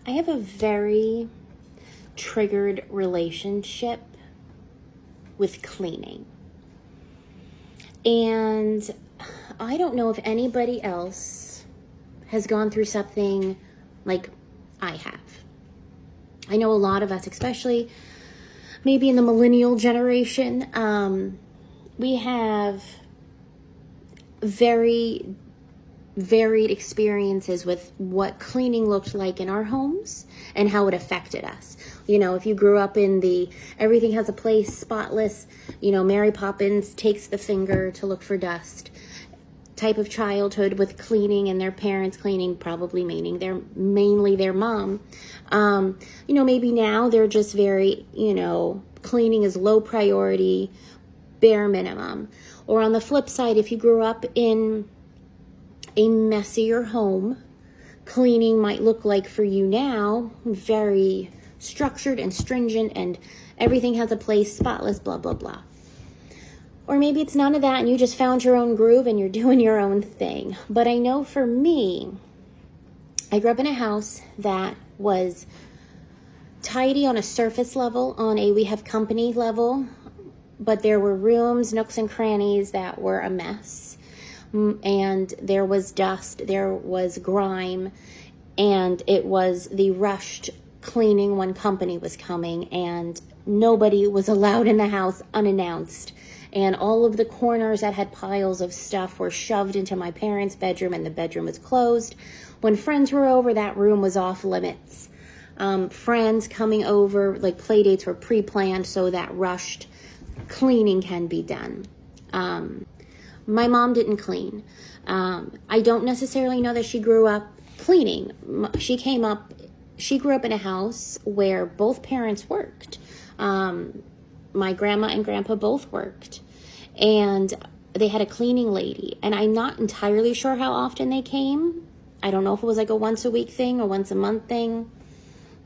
I have a very triggered relationship with cleaning. And I don't know if anybody else has gone through something like I have. I know a lot of us, especially maybe in the millennial generation, we have very varied experiences with what cleaning looked like in our homes and how it affected us. You know, if you grew up in the everything has a place, spotless, Mary Poppins takes the finger to look for dust type of childhood with cleaning and their parents cleaning, probably mainly their mom. Maybe now they're just very, cleaning is low priority, bare minimum. Or on the flip side, if you grew up in a messier home, cleaning might look like for you now very structured and stringent and everything has a place, spotless, blah, blah, blah. Or maybe it's none of that and you just found your own groove and you're doing your own thing. But I know for me, I grew up in a house that was tidy on a surface level, we have company level, but there were rooms, nooks and crannies that were a mess. And there was dust, there was grime, and it was the rushed cleaning when company was coming, and nobody was allowed in the house unannounced. And all of the corners that had piles of stuff were shoved into my parents' bedroom, and the bedroom was closed. When friends were over, that room was off limits. Friends coming over, like play dates were pre-planned so that rushed cleaning can be done. My mom didn't clean. I don't necessarily know that she grew up cleaning. She grew up in a house where both parents worked. My grandma and grandpa both worked. And they had a cleaning lady. And I'm not entirely sure how often they came. I don't know if it was like a once a week thing or once a month thing.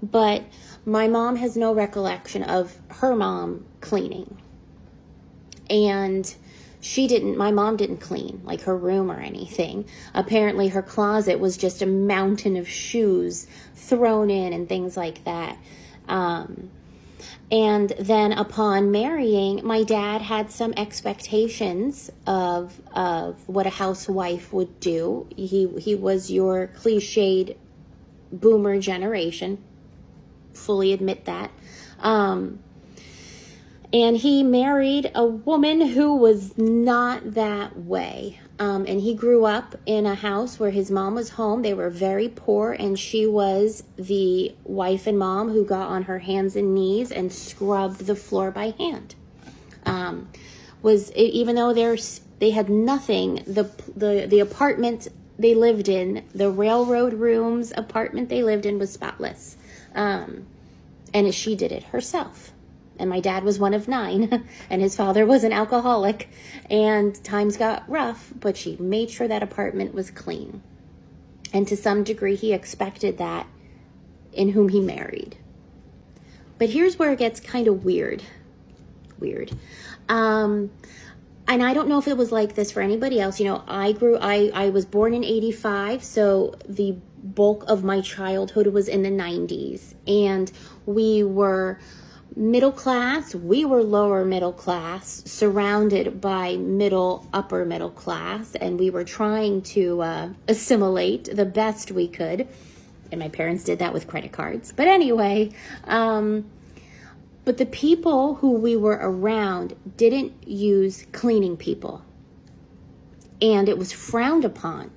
But my mom has no recollection of her mom cleaning. And my mom didn't clean like her room or anything. Apparently her closet was just a mountain of shoes thrown in and things like that. And then upon marrying, my dad had some expectations of what a housewife would do. He was your cliched boomer generation. Fully admit that. And he married a woman who was not that way. And he grew up in a house where his mom was home. They were very poor, and she was the wife and mom who got on her hands and knees and scrubbed the floor by hand. Even though they had nothing, the apartment they lived in, the railroad rooms apartment they lived in was spotless. And she did it herself. And my dad was one of 9, and his father was an alcoholic, and times got rough, but she made sure that apartment was clean. And to some degree, he expected that in whom he married. But here's where it gets kind of weird. And I don't know if it was like this for anybody else. I was born in 85, so the bulk of my childhood was in the 90s. And we were middle class, we were lower middle class, surrounded by upper middle class, and we were trying to assimilate the best we could. And my parents did that with credit cards. But anyway, but the people who we were around didn't use cleaning people. And it was frowned upon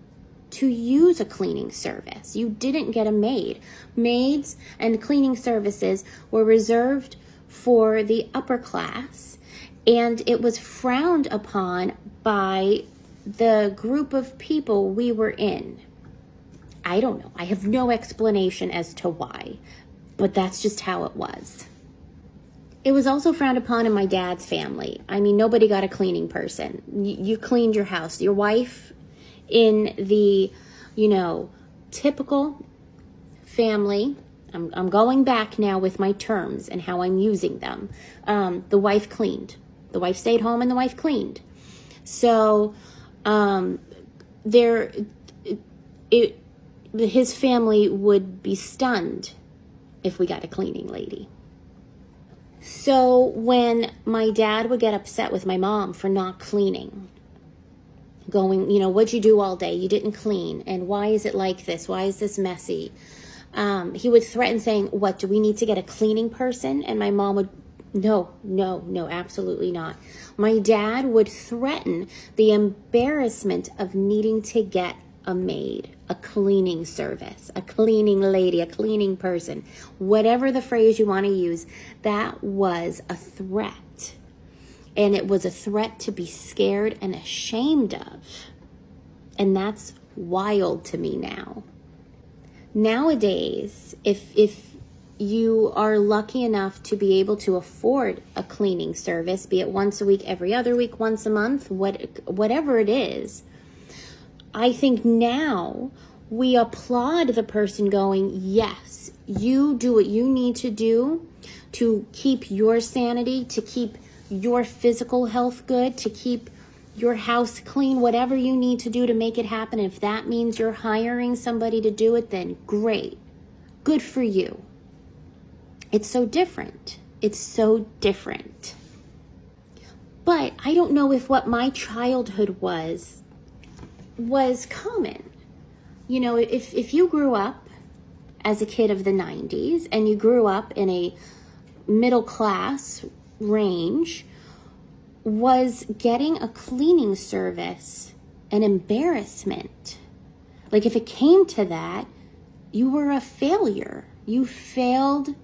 to use a cleaning service. You didn't get a maid. Maids and cleaning services were reserved for the upper class, and it was frowned upon by the group of people we were in. I don't know. I have no explanation as to why, but that's just how it was. It was also frowned upon in my dad's family. I mean, nobody got a cleaning person. You cleaned your house. Your wife in the, typical family. I'm going back now with my terms and how I'm using them. The wife cleaned. The wife stayed home and the wife cleaned. So his family would be stunned if we got a cleaning lady. So when my dad would get upset with my mom for not cleaning, going, what'd you do all day? You didn't clean. And why is it like this? Why is this messy? He would threaten saying, what, do we need to get a cleaning person? And my mom would, no, absolutely not. My dad would threaten the embarrassment of needing to get a maid, a cleaning service, a cleaning lady, a cleaning person, whatever the phrase you want to use. That was a threat. And it was a threat to be scared and ashamed of. And that's wild to me now. Nowadays, if you are lucky enough to be able to afford a cleaning service, be it once a week, every other week, once a month, whatever it is, I think now we applaud the person going, yes, you do what you need to do to keep your sanity, to keep your physical health good, to keep your house clean, whatever you need to do to make it happen. If that means you're hiring somebody to do it, then great. Good for you. It's so different. It's so different. But I don't know if what my childhood was common. If you grew up as a kid of the 90s and you grew up in a middle class range, was getting a cleaning service an embarrassment? Like, if it came to that, you were a failure. You failed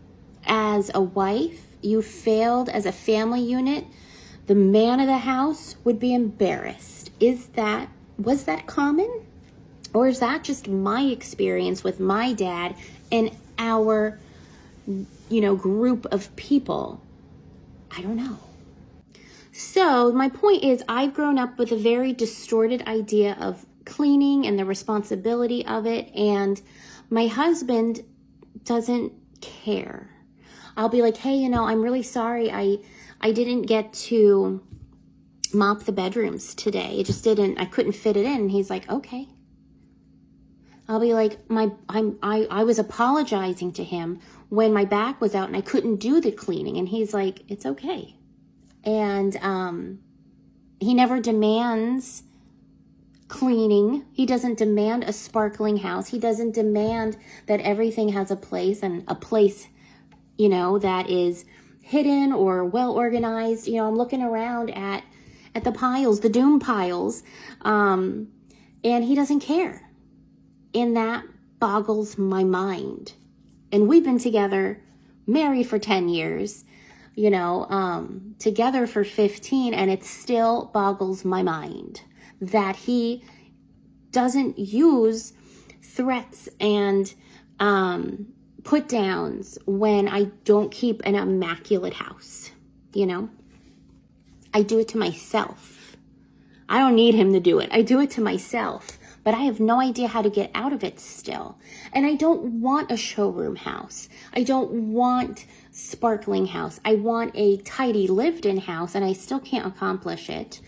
as a wife. You failed as a family unit. The man of the house would be embarrassed. Was that common? Or is that just my experience with my dad and our, group of people? I don't know. So my point is, I've grown up with a very distorted idea of cleaning and the responsibility of it. And my husband doesn't care. I'll be like, hey, I'm really sorry. I didn't get to mop the bedrooms today. I couldn't fit it in. And he's like, okay. I'll be like, I was apologizing to him when my back was out and I couldn't do the cleaning. And he's like, it's okay. And he never demands cleaning. He doesn't demand a sparkling house. He doesn't demand that everything has a place, and a place, that is hidden or well organized. I'm looking around at the piles, the doom piles, and he doesn't care. And that boggles my mind. And we've been together, married for 10 years, together for 15, and it still boggles my mind that he doesn't use threats and put downs when I don't keep an immaculate house. I do it to myself. I don't need him to do it. I do it to myself. But I have no idea how to get out of it still. And I don't want a showroom house. I don't want sparkling house. I want a tidy lived-in house, and I still can't accomplish it.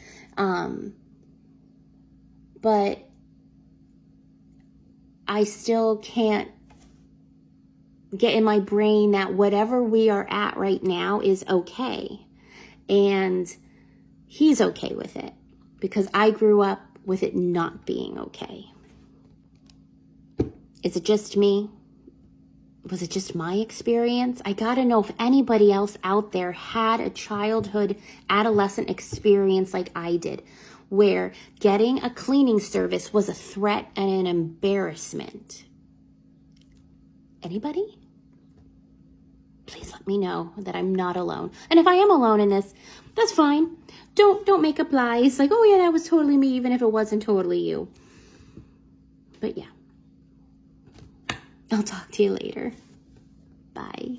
But I still can't get in my brain that whatever we are at right now is okay. And he's okay with it, because I grew up with it not being okay. Is it just me? Was it just my experience? I gotta know if anybody else out there had a childhood, adolescent experience like I did, where getting a cleaning service was a threat and an embarrassment. Anybody? Please let me know that I'm not alone. And if I am alone in this, that's fine. Don't make up lies like, oh yeah, that was totally me, even if it wasn't totally you. But yeah, I'll talk to you later. Bye.